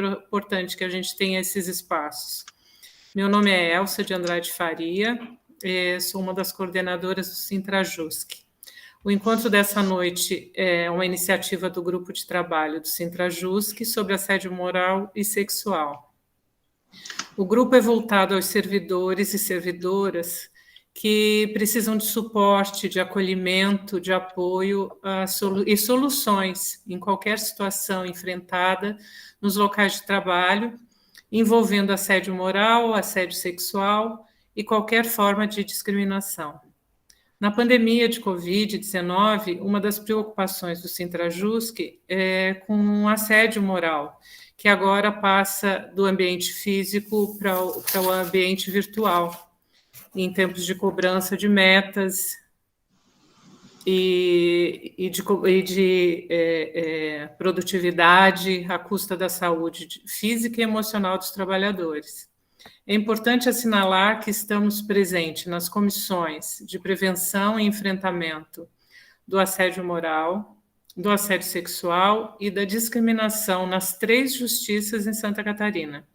importante que a gente tenha esses espaços. Meu nome é Elsa de Andrade Faria, sou uma das coordenadoras do Sintrajusc. O encontro dessa noite é uma iniciativa do grupo de trabalho do Sintrajusc sobre assédio moral e sexual. O grupo é voltado aos servidores e servidoras que precisam de suporte, de acolhimento, de apoio e soluções em qualquer situação enfrentada nos locais de trabalho, envolvendo assédio moral, assédio sexual e qualquer forma de discriminação. Na pandemia de Covid-19, uma das preocupações do Sintrajusc é com o assédio moral, que agora passa do ambiente físico para o ambiente virtual, em tempos de cobrança de metas e de produtividade à custa da saúde física e emocional dos trabalhadores. É importante assinalar que estamos presentes nas comissões de prevenção e enfrentamento do assédio moral, do assédio sexual e da discriminação nas 3 justiças em Santa Catarina.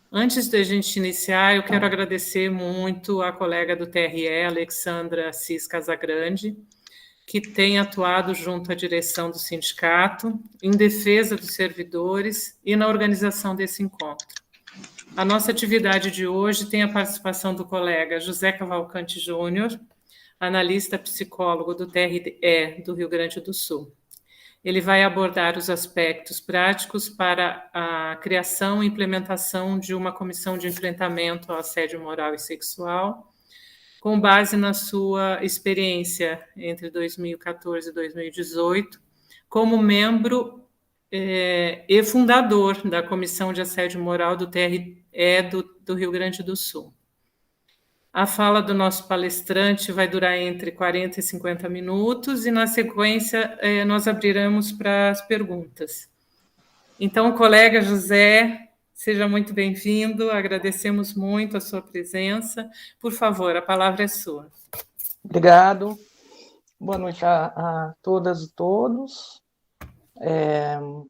Antes da gente iniciar, eu quero agradecer muito à colega do TRE, Alexandra Assis Casagrande, que tem atuado junto à direção do sindicato, em defesa dos servidores e na organização desse encontro. A nossa atividade de hoje tem a participação do colega José Cavalcante Júnior, analista psicólogo do TRE do Rio Grande do Sul. Ele vai abordar os aspectos práticos para a criação e implementação de uma comissão de enfrentamento ao assédio moral e sexual, com base na sua experiência entre 2014 e 2018, como membro e fundador da Comissão de Assédio Moral do TRE do Rio Grande do Sul. A fala do nosso palestrante vai durar entre 40 e 50 minutos e, na sequência, nós abriremos para as perguntas. Então, colega José, seja muito bem-vindo, agradecemos muito a sua presença. Por favor, a palavra é sua. Obrigado. Boa noite a todas e todos. Muito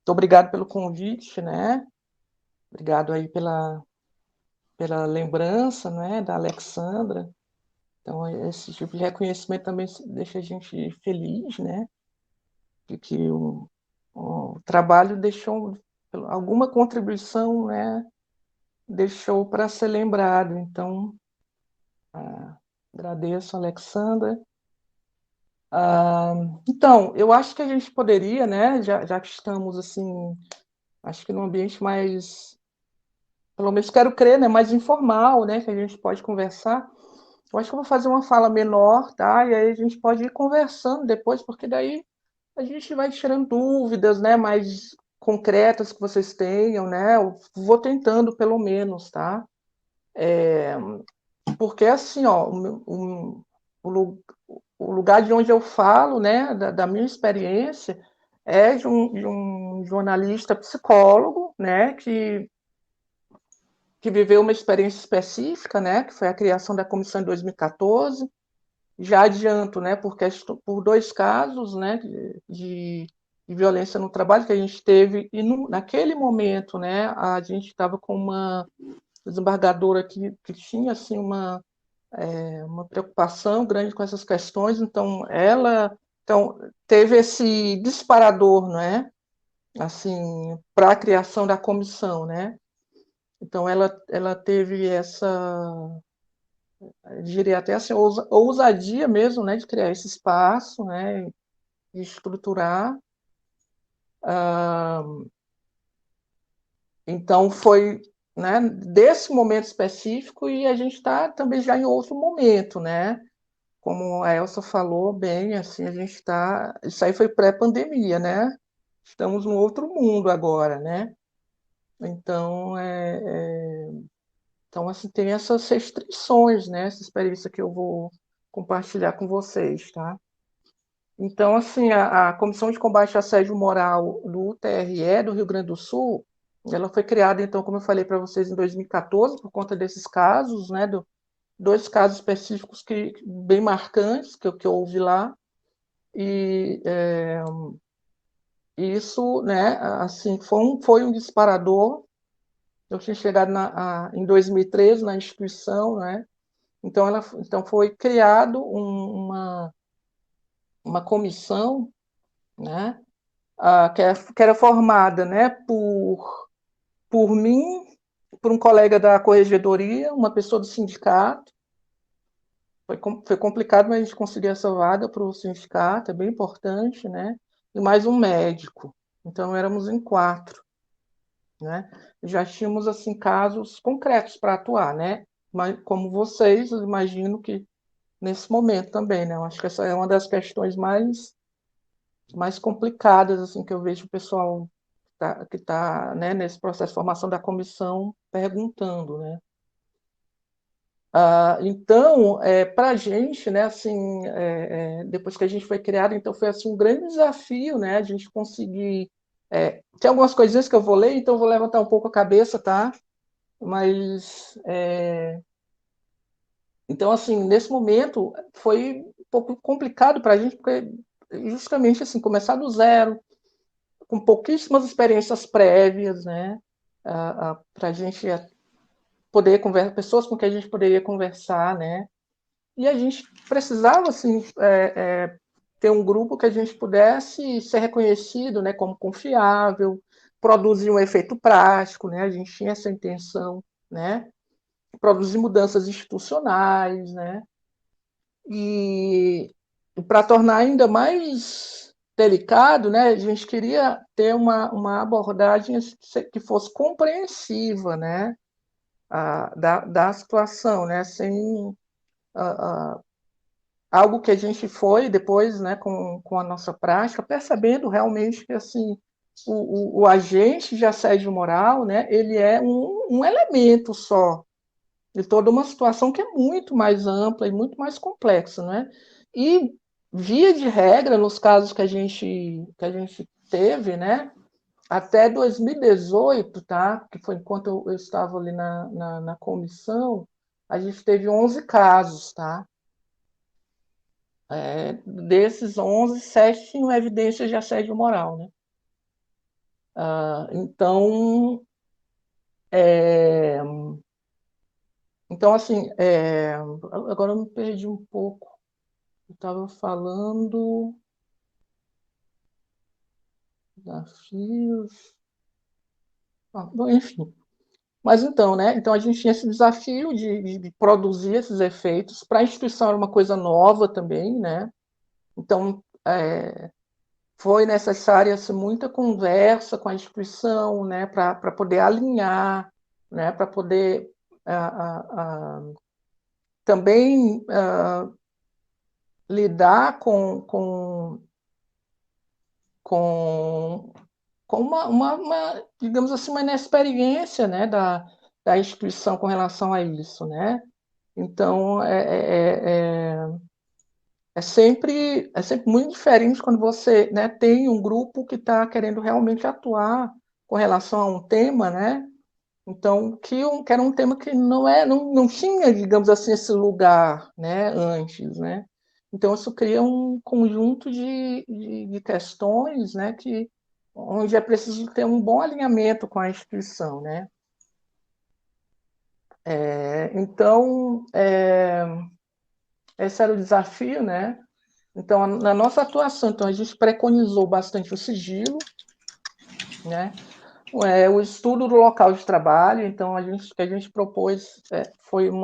obrigado pelo convite, né? Obrigado aí pela lembrança, né, da Alexandra. Então, esse tipo de reconhecimento também deixa a gente feliz, né? De que o trabalho deixou alguma contribuição, né? Deixou para ser lembrado. Então, agradeço, Alexandra. Então, eu acho que a gente poderia, né, já que estamos, assim, acho que num ambiente mais, pelo menos quero crer, né, mais informal, né, que a gente pode conversar. Eu acho que eu vou fazer uma fala menor, tá? E aí a gente pode ir conversando depois, porque daí a gente vai tirando dúvidas, né, mais concretas que vocês tenham, né? Eu vou tentando, pelo menos, tá? Porque, assim, ó, o lugar de onde eu falo, né, da minha experiência, é de um jornalista psicólogo, né, que viveu uma experiência específica, né, que foi a criação da comissão em 2014. Já adianto, né, por 2 casos, né, de violência no trabalho que a gente teve, e naquele momento, né, a gente estava com uma desembargadora que tinha, assim, uma preocupação grande com essas questões, então ela teve esse disparador, né, assim, para a criação da comissão, né? Então ela teve essa, eu diria até assim, ousadia mesmo, né, de criar esse espaço, né, de estruturar. Então foi, né, desse momento específico, e a gente está também já em outro momento, né? Como a Elsa falou bem, assim, a gente está. Isso aí foi pré-pandemia, né? Estamos num outro mundo agora, né? Então, então assim, tem essas restrições, né? Essa experiência que eu vou compartilhar com vocês, tá? Então, assim, a Comissão de Combate ao Assédio Moral do TRE do Rio Grande do Sul, ela foi criada, então, como eu falei para vocês, em 2014, por conta desses casos, né? 2 casos específicos bem marcantes que eu ouvi lá, e isso, né, assim, foi um disparador. Eu tinha chegado em 2013 na instituição, né? Então foi criado uma comissão, né, que era formada, né, por mim, por um colega da corregedoria, uma pessoa do sindicato. Foi complicado, mas a gente conseguiu essa vaga para o sindicato, é bem importante, né? E mais um médico. Então éramos em 4, né? Já tínhamos assim casos concretos para atuar, né? Mas como vocês, eu imagino que nesse momento também, né? Eu acho que essa é uma das questões mais complicadas assim que eu vejo o pessoal que tá, né, nesse processo de formação da comissão perguntando, né? Então, para a gente, né, assim, depois que a gente foi criado, então foi assim um grande desafio, né, a gente conseguir. Tem algumas coisinhas que eu vou ler, então eu vou levantar um pouco a cabeça, tá? Mas, então, assim, nesse momento foi um pouco complicado para a gente, porque justamente assim começar do zero, com pouquíssimas experiências prévias, né, para a gente poder conversar, pessoas com quem a gente poderia conversar, né? E a gente precisava assim, ter um grupo que a gente pudesse ser reconhecido, né, como confiável, produzir um efeito prático, né? A gente tinha essa intenção, né? Produzir mudanças institucionais, né? E para tornar ainda mais delicado, né, a gente queria ter uma abordagem que fosse compreensiva, né, da situação, né, sem algo que a gente foi depois, né, com a nossa prática, percebendo realmente que assim o agente de assédio moral, né, ele é um elemento só de toda uma situação que é muito mais ampla e muito mais complexa, né? E via de regra, nos casos que a gente teve, né, até 2018, tá, que foi enquanto eu estava ali na comissão, a gente teve 11 casos, tá? Desses 11, 7 tinham evidências de assédio moral, né? Então, é, então assim, agora eu me perdi um pouco. Eu estava falando desafios, bom, enfim. Mas então, né? Então a gente tinha esse desafio de produzir esses efeitos. Para a instituição era uma coisa nova também, né? Então, foi necessária assim, muita conversa com a instituição, né, para poder alinhar, né, para poder também lidar com, com digamos assim, uma inexperiência, né, da instituição com relação a isso, né? Então, é sempre muito diferente quando você, né, tem um grupo que está querendo realmente atuar com relação a um tema, né? Então, que era um tema que não tinha, digamos assim, esse lugar, né, antes, né? Então, isso cria um conjunto de questões, né, onde é preciso ter um bom alinhamento com a instituição, né? Então, esse era o desafio, né? Então, na nossa atuação, então, a gente preconizou bastante o sigilo, né? O estudo do local de trabalho, então, o que a gente propôs foi um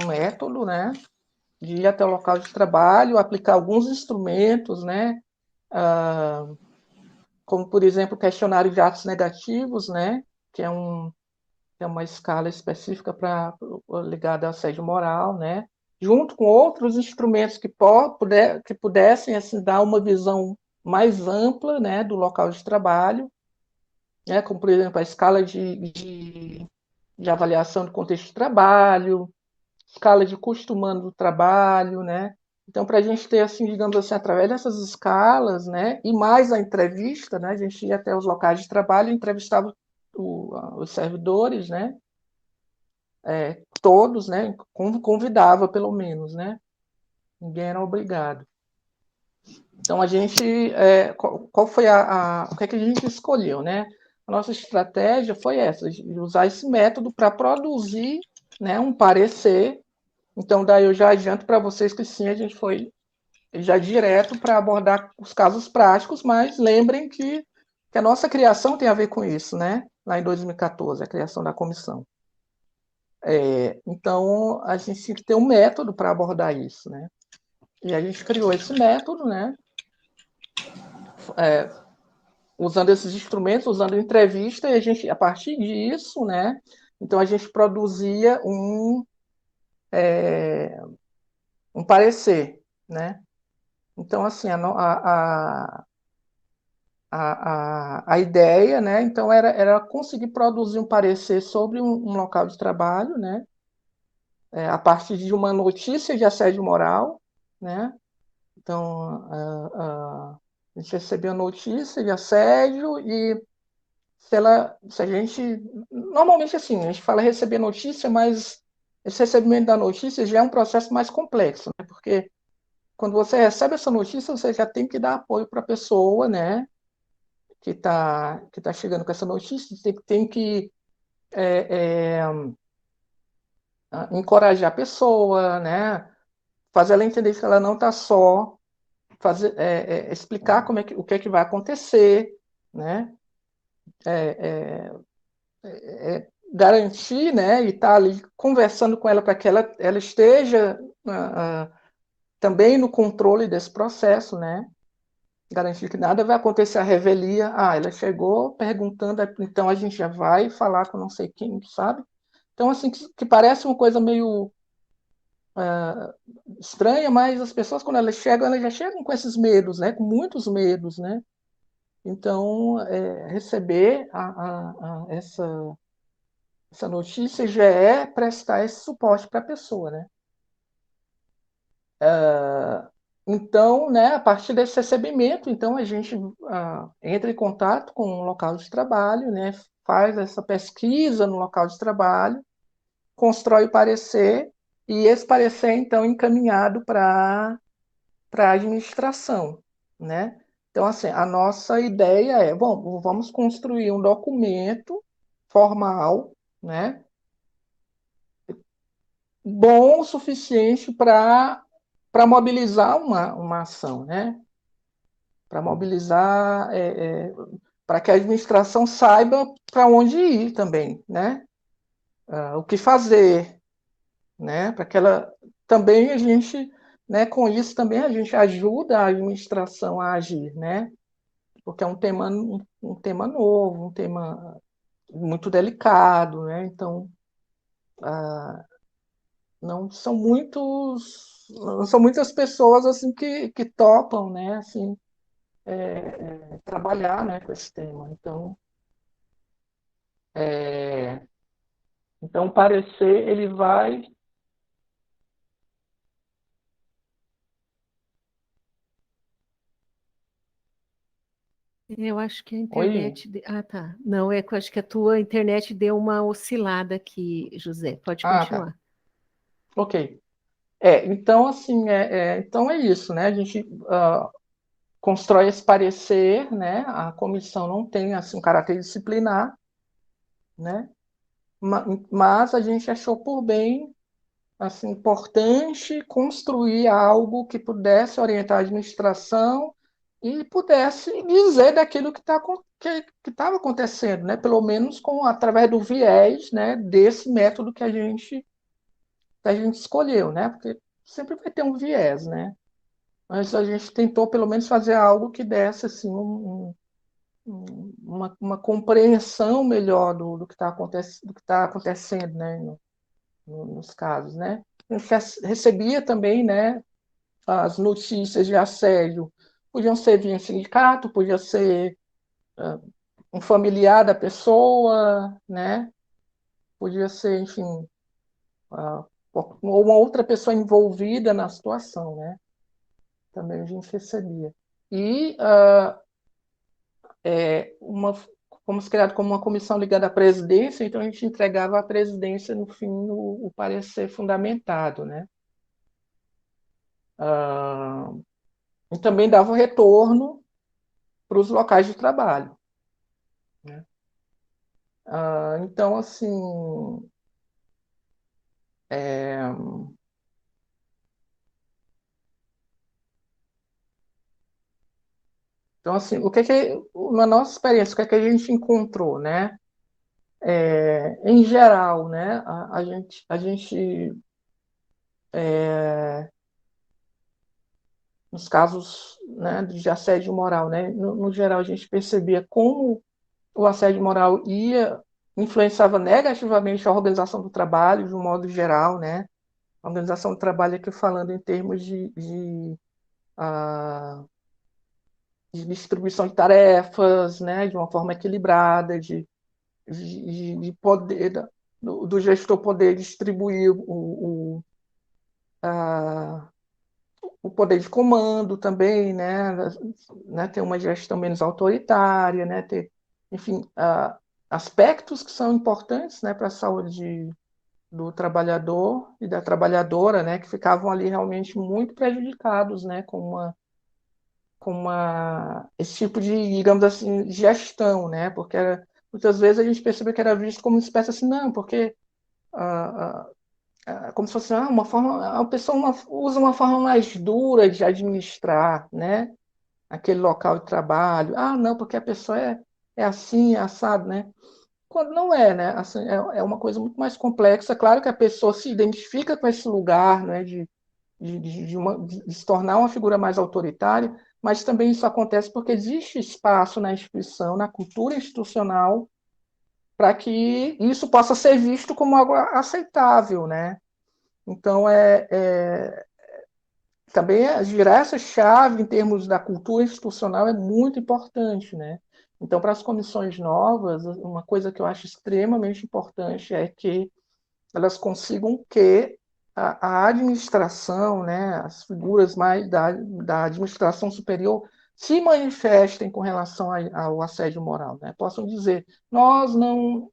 método, né? De ir até o local de trabalho, aplicar alguns instrumentos, né? Como, por exemplo, o questionário de atos negativos, né? Que é uma escala específica ligada ao assédio moral, né? Junto com outros instrumentos que pudessem assim, dar uma visão mais ampla, né, do local de trabalho, né, como, por exemplo, a escala de avaliação do contexto de trabalho, escala de custo humano do trabalho, né? Então, para a gente ter, assim, digamos assim, através dessas escalas, né, e mais a entrevista, né, a gente ia até os locais de trabalho e entrevistava os servidores, né, todos, né, convidava pelo menos, né, ninguém era obrigado. Então, a gente, qual foi o que é que a gente escolheu, né? A nossa estratégia foi essa, de usar esse método para produzir, né, um parecer. Então, daí eu já adianto para vocês que sim, a gente foi já direto para abordar os casos práticos, mas lembrem que a nossa criação tem a ver com isso, né? Lá em 2014, a criação da comissão. Então, a gente tinha que ter um método para abordar isso, né? E a gente criou esse método, né? Usando esses instrumentos, usando entrevista, e a gente, a partir disso, né? Então, a gente produzia um parecer, né? Então, assim, a ideia, né? Então, era conseguir produzir um parecer sobre um local de trabalho, né? A partir de uma notícia de assédio moral, né? Então, a gente recebeu a notícia de assédio e se a gente, normalmente assim, a gente fala receber notícia, mas esse recebimento da notícia já é um processo mais complexo, né? Porque quando você recebe essa notícia, você já tem que dar apoio para a pessoa, né? Que tá chegando com essa notícia, tem que encorajar a pessoa, né? Fazer ela entender que ela não está só, explicar o que é que vai acontecer, né? Garantir, né? E estar ali conversando com ela para que ela esteja também no controle desse processo, né? Garantir que nada vai acontecer a revelia. Ela chegou perguntando, então a gente já vai falar com não sei quem, sabe? Então, assim, que parece uma coisa meio estranha, mas as pessoas, quando elas já chegam com esses medos, né? Com muitos medos, né? Então, receber essa notícia já é prestar esse suporte para a pessoa, né? Então, né, a partir desse recebimento, então a gente entra em contato com o local de trabalho, né, faz essa pesquisa no local de trabalho, constrói o parecer e esse parecer então é encaminhado para a administração, né? Então, assim, a nossa ideia é, bom, vamos construir um documento formal, né, bom o suficiente para mobilizar uma ação, né? Para mobilizar, para que a administração saiba para onde ir também, né? O que fazer, né? Para que ela também a gente, né? Com isso também a gente ajuda a administração a agir, né? Porque é um tema novo, um tema muito delicado, né? Então não são muitas pessoas assim que topam, né? Assim, trabalhar, né, com esse tema. É, então, o parecer, ele vai... Eu acho que a Oi? internet. Ah, tá. Não, é que eu acho que a tua internet deu uma oscilada aqui, José. Pode Tá. continuar. Ok. Então, assim, então é isso, né? A gente constrói esse parecer, né? A comissão não tem, assim, um caráter disciplinar, né? Mas a gente achou por bem, assim, importante construir algo que pudesse orientar a administração e pudesse dizer daquilo que estava acontecendo, né? Pelo menos através do viés, né? Desse método que a gente escolheu, né? Porque sempre vai ter um viés, né? Mas a gente tentou pelo menos fazer algo que desse assim uma compreensão melhor do que está acontecendo, né? Nos casos, né? A gente recebia também, né? As notícias de assédio podiam ser via sindicato, podia ser um familiar da pessoa, né? Podia ser, enfim, ou uma outra pessoa envolvida na situação, né? Também a gente recebia. E fomos criados como uma comissão ligada à presidência, então a gente entregava à presidência, no fim, o parecer fundamentado, né? e também dava retorno para os locais de trabalho, né? Então, assim, é, então, assim, na nossa experiência, o que é que a gente encontrou, né? Em geral, né? A gente nos casos, né, de assédio moral, né? No geral, a gente percebia como o assédio moral influenciava negativamente a organização do trabalho, de um modo geral, né? A organização do trabalho aqui falando em termos ah, de distribuição de tarefas, né? De uma forma equilibrada, de poder do gestor poder distribuir a, o poder de comando também, né, ter uma gestão menos autoritária, né, ter, enfim, aspectos que são importantes, né, para a saúde do trabalhador e da trabalhadora, né, que ficavam ali realmente muito prejudicados, né, esse tipo de, digamos assim, gestão, né, porque muitas vezes a gente percebeu que era visto como uma espécie assim, não, porque ah, como se fosse uma forma, a pessoa usa uma forma mais dura de administrar, né, aquele local de trabalho. Ah, não, porque a pessoa é assim, é assado, né? Quando não é, né? Assim, é uma coisa muito mais complexa. Claro que a pessoa se identifica com esse lugar, né, de se tornar uma figura mais autoritária, mas também isso acontece porque existe espaço na instituição, na cultura institucional, para que isso possa ser visto como algo aceitável, né? Então, também girar essa chave em termos da cultura institucional é muito importante, né? Então, para as comissões novas, uma coisa que eu acho extremamente importante é que elas consigam que a administração, né, as figuras mais da administração superior se manifestem com relação ao assédio moral, né? Possam dizer, nós não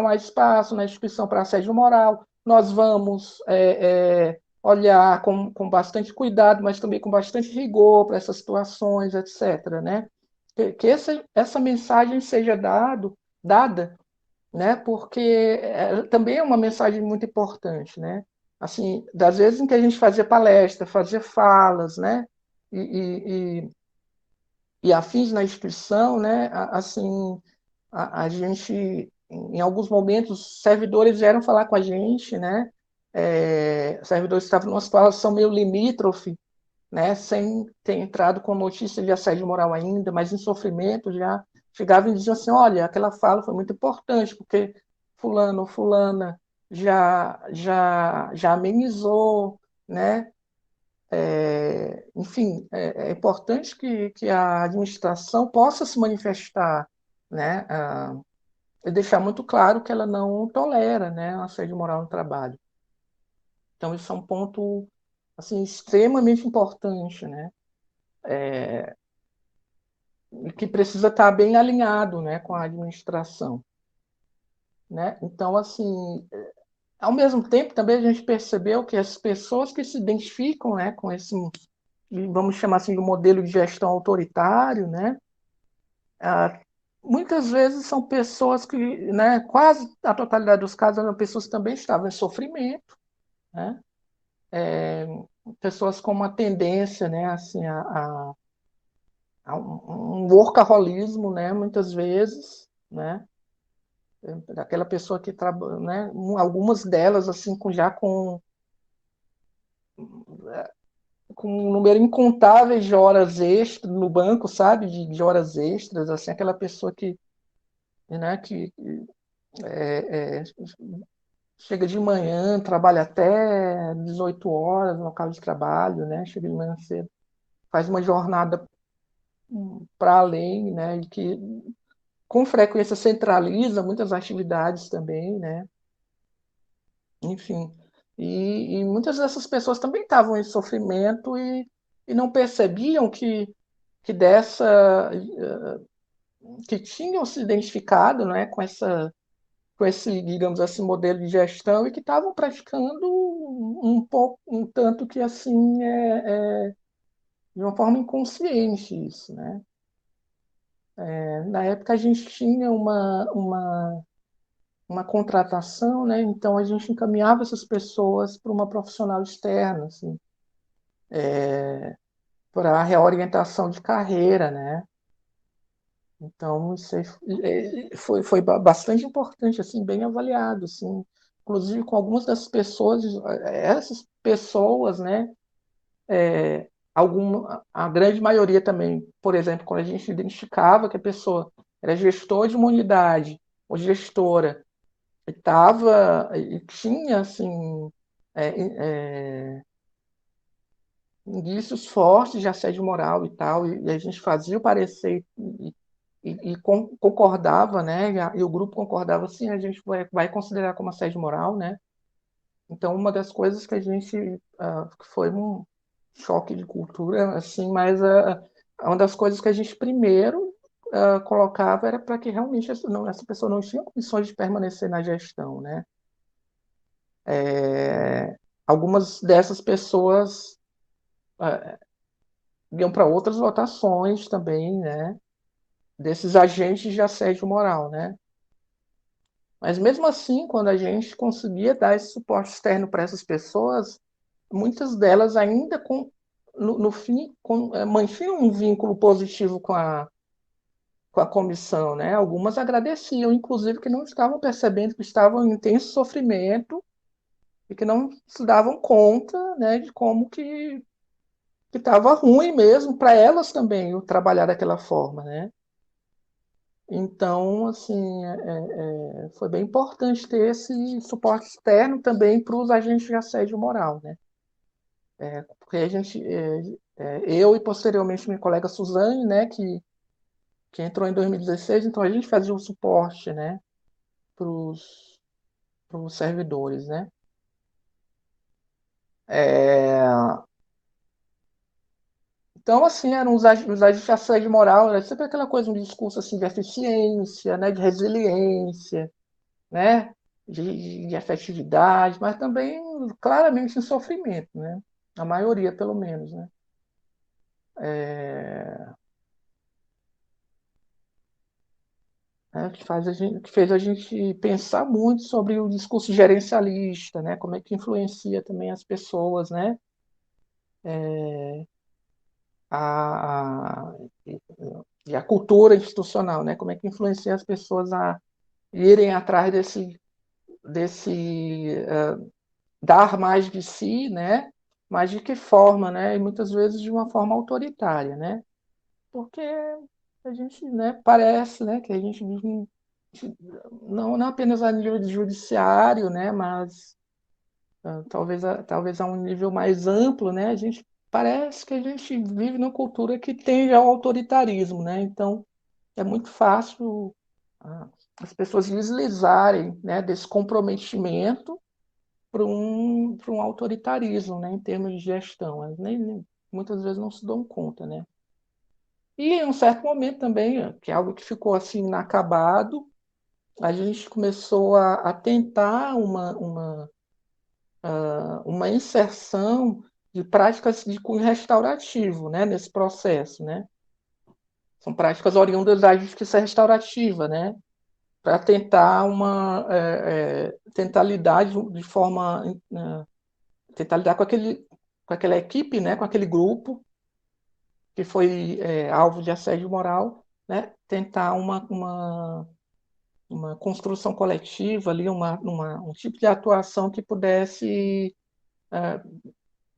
há espaço na instituição para assédio moral, nós vamos olhar com bastante cuidado, mas também com bastante rigor para essas situações, etc., né? Que essa mensagem seja dada, né? Porque também é uma mensagem muito importante, né? Assim, das vezes em que a gente fazia palestra, fazia falas, né? E, e afins na instituição, né? Assim, a gente, em alguns momentos, servidores vieram falar com a gente, né? Servidores estavam numa situação meio limítrofe, né, sem ter entrado com notícia de assédio moral ainda, mas em sofrimento já chegava e dizia assim, olha, aquela fala foi muito importante, porque fulano ou fulana já amenizou, né? Enfim, é importante que a administração possa se manifestar, né? E deixar muito claro que ela não tolera, né, o assédio moral no trabalho. Então, isso é um ponto assim, extremamente importante, né? Que precisa estar bem alinhado, né, com a administração, né? Então, assim, ao mesmo tempo, também a gente percebeu que as pessoas que se identificam, né, com esse, vamos chamar assim, de modelo de gestão autoritário, né, ah, muitas vezes são pessoas que, né, quase a totalidade dos casos eram pessoas que também estavam em sofrimento, né? Pessoas com uma tendência, né, assim, a um workaholismo, né, muitas vezes, né? Daquela pessoa que trabalha, né? Algumas delas assim com um número incontável de horas extras no banco, sabe? De horas extras, assim, aquela pessoa que, né? Que é, é, chega de manhã, trabalha até 18 horas no local de trabalho, né? Chega de manhã cedo, faz uma jornada para além, né? E que com frequência centraliza muitas atividades também, né? Enfim, e muitas dessas pessoas também estavam em sofrimento e não percebiam que dessa que tinham se identificado, né, com esse, digamos assim, modelo de gestão e que estavam praticando um pouco, um tanto que assim de uma forma inconsciente isso, né? Na época a gente tinha uma contratação, né? Então a gente encaminhava essas pessoas para uma profissional externa, assim, para reorientação de carreira, né? Então isso aí foi bastante importante, assim, bem avaliado, assim, inclusive com algumas das pessoas, essas pessoas, né? A grande maioria também, por exemplo, quando a gente identificava que a pessoa era gestor de uma unidade ou gestora e tinha assim é, indícios fortes de assédio moral e tal, e a gente fazia o parecer concordava, né? E o grupo concordava assim, a gente vai considerar como assédio moral, né? Então, uma das coisas que a gente que foi um choque de cultura, assim, mas uma das coisas que a gente primeiro colocava era para que realmente essa pessoa não tinha condições de permanecer na gestão, né? Algumas dessas pessoas iam para outras votações também, né? Desses agentes de assédio moral, né? Mas mesmo assim, quando a gente conseguia dar esse suporte externo para essas pessoas, muitas delas ainda no fim mantinham um vínculo positivo com a comissão, né? Algumas agradeciam, inclusive, que não estavam percebendo que estavam em intenso sofrimento e que não se davam conta, né, de como que estava ruim mesmo para elas também o trabalhar daquela forma, né? Então, assim, foi bem importante ter esse suporte externo também para os agentes de assédio moral, né? Porque a gente, eu e posteriormente minha colega Suzane, né, que entrou em 2016, então a gente fazia o suporte, né, para os servidores, né? É, então, assim, eram os agentes de assédio moral, era sempre aquela coisa, um discurso assim de eficiência, né, de resiliência, né, de afetividade, mas também claramente em sofrimento, né? A maioria, pelo menos, né? É, que fez a gente pensar muito sobre o discurso gerencialista, né? Como é que influencia também as pessoas, né? A, a, e a cultura institucional, né? Como é que influencia as pessoas a irem atrás desse dar mais de si, né? Mas de que forma, né? E muitas vezes de uma forma autoritária, né? Porque a gente, né, parece, né, que a gente vive não apenas a nível de judiciário, né, mas talvez a um nível mais amplo, né, a gente parece que a gente vive numa cultura que tende ao autoritarismo, né, então é muito fácil ah, as pessoas deslizarem, né, desse comprometimento para um autoritarismo, né, em termos de gestão. Elas muitas vezes não se dão conta, né. E em um certo momento também, que é algo que ficou assim inacabado, a gente começou a tentar uma inserção de práticas de cunho restaurativo, né, nesse processo, né? São práticas oriundas da justiça restaurativa, né? Para tentar tentar lidar de forma tentar lidar com aquela equipe, né, com aquele grupo que foi alvo de assédio moral, né? Tentar uma construção coletiva ali, um tipo de atuação que pudesse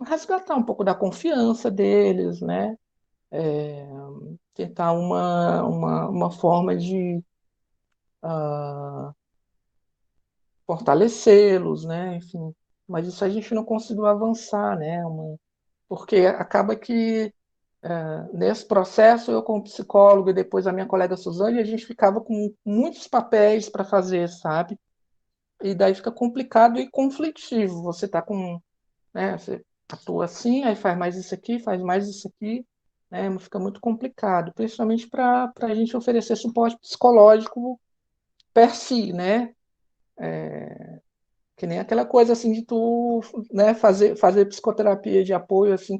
resgatar um pouco da confiança deles, né? Tentar uma forma de fortalecê-los, né? Enfim, mas isso a gente não conseguiu avançar, né? Porque acaba que nesse processo eu como psicólogo e depois a minha colega Suzane, a gente ficava com muitos papéis para fazer, sabe? E daí fica complicado e conflitivo. Você está com, né, você atua assim, aí faz mais isso aqui, faz mais isso aqui, né? Fica muito complicado, principalmente para a gente oferecer suporte psicológico per si, né? Que nem aquela coisa assim de tu, né, fazer psicoterapia de apoio assim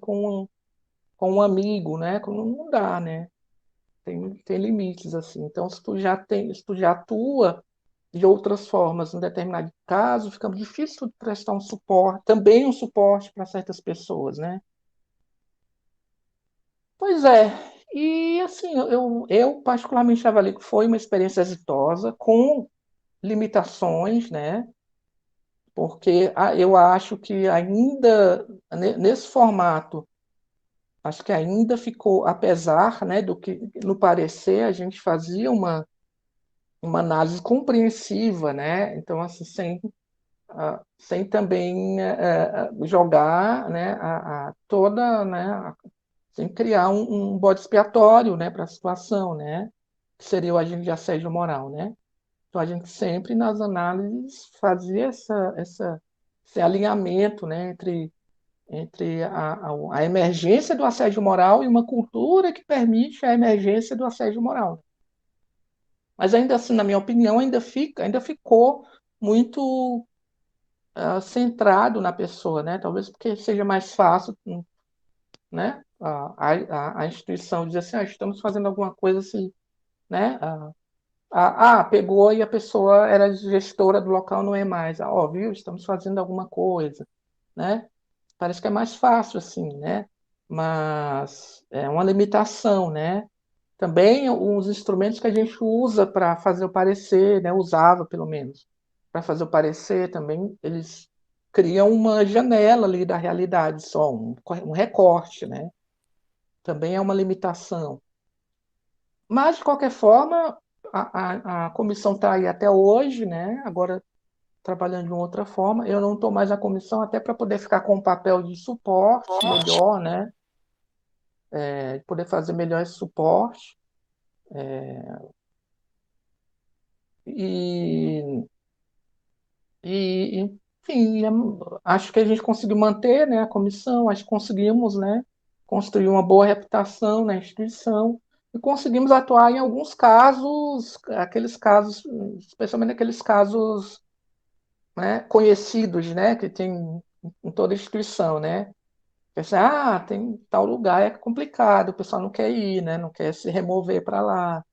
com um amigo, né? Não dá, né? Tem limites, assim. Então, se tu já atua de outras formas em determinado caso, fica difícil de prestar um suporte, também um suporte para certas pessoas, né? Pois é, e assim, eu particularmente avalio que foi uma experiência exitosa, com limitações, né? Porque eu acho que ainda, nesse formato, acho que ainda ficou, apesar, né, do que no parecer a gente fazia uma análise compreensiva, né? Então, assim, sem também jogar, né, toda, né, sem criar um bode expiatório, né, para a situação, né, que seria o agente de assédio moral, né? Então, a gente sempre, nas análises, fazia esse alinhamento, né, entre a emergência do assédio moral e uma cultura que permite a emergência do assédio moral. Mas ainda assim, na minha opinião, ainda ficou muito centrado na pessoa, né? Talvez porque seja mais fácil, né? A instituição dizer assim, estamos fazendo alguma coisa assim, né? Pegou e a pessoa era gestora do local, não é mais. Viu? Estamos fazendo alguma coisa, né? Parece que é mais fácil assim, né? Mas é uma limitação, né? Também os instrumentos que a gente usa para fazer o parecer, né? Usava pelo menos para fazer o parecer também, eles criam uma janela ali da realidade só, um recorte, né? Também é uma limitação. Mas, de qualquer forma, a comissão está aí até hoje, né? Agora trabalhando de uma outra forma. Eu não estou mais na comissão, até para poder ficar com um papel de suporte melhor, né? Poder fazer melhor esse suporte. E, enfim, acho que a gente conseguiu manter, né, a comissão, acho que conseguimos, né, construir uma boa reputação na instituição e conseguimos atuar em alguns casos, aqueles casos, especialmente aqueles casos, né, conhecidos, né, que tem em toda instituição, né? Pensar, tem tal lugar é complicado, o pessoal não quer ir, né? Não quer se remover para lá.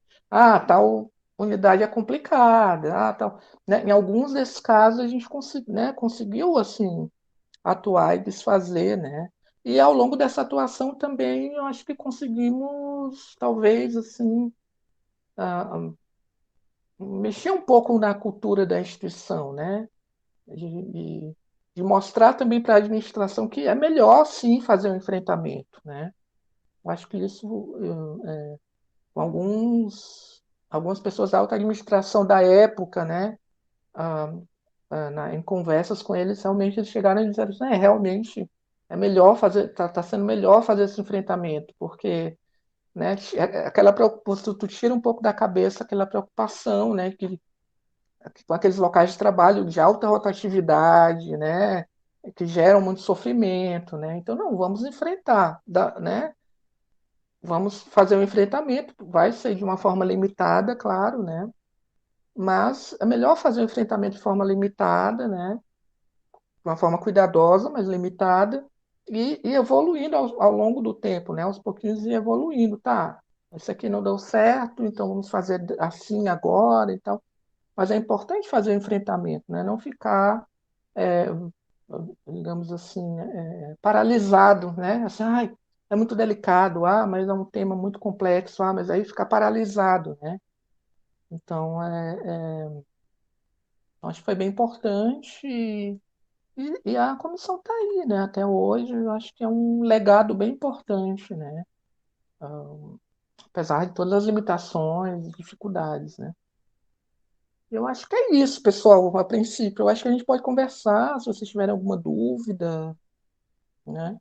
Tal unidade é complicada. Tal, né? Em alguns desses casos a gente né, conseguiu assim atuar e desfazer, né? E ao longo dessa atuação também eu acho que conseguimos talvez assim ah, mexer um pouco na cultura da instituição, né? De mostrar também para a administração que é melhor sim fazer um enfrentamento, né? Eu acho que isso, com algumas pessoas da alta administração da época, né, em conversas com eles, realmente eles chegaram e disseram assim, realmente é melhor fazer, tá sendo melhor fazer esse enfrentamento, porque, né, aquela preocupação, tu tira um pouco da cabeça aquela preocupação, né, que com aqueles locais de trabalho de alta rotatividade, né, que geram muito sofrimento, né? Então, não, vamos enfrentar, né? Vamos fazer um enfrentamento, vai ser de uma forma limitada, claro, né? Mas é melhor fazer o enfrentamento de forma limitada, né? De uma forma cuidadosa, mas limitada, e evoluindo ao longo do tempo, né? Aos pouquinhos ir evoluindo, tá? Isso aqui não deu certo, então vamos fazer assim agora e tal. Mas é importante fazer o enfrentamento, né? Não ficar, é, digamos assim, paralisado, né? Assim, é muito delicado, mas é um tema muito complexo, mas aí ficar paralisado, né? Então, acho que foi bem importante e a comissão está aí, né? Até hoje, eu acho que é um legado bem importante, né? Apesar de todas as limitações e dificuldades, né? Eu acho que é isso, pessoal, a princípio. Eu acho que a gente pode conversar, se vocês tiverem alguma dúvida, né?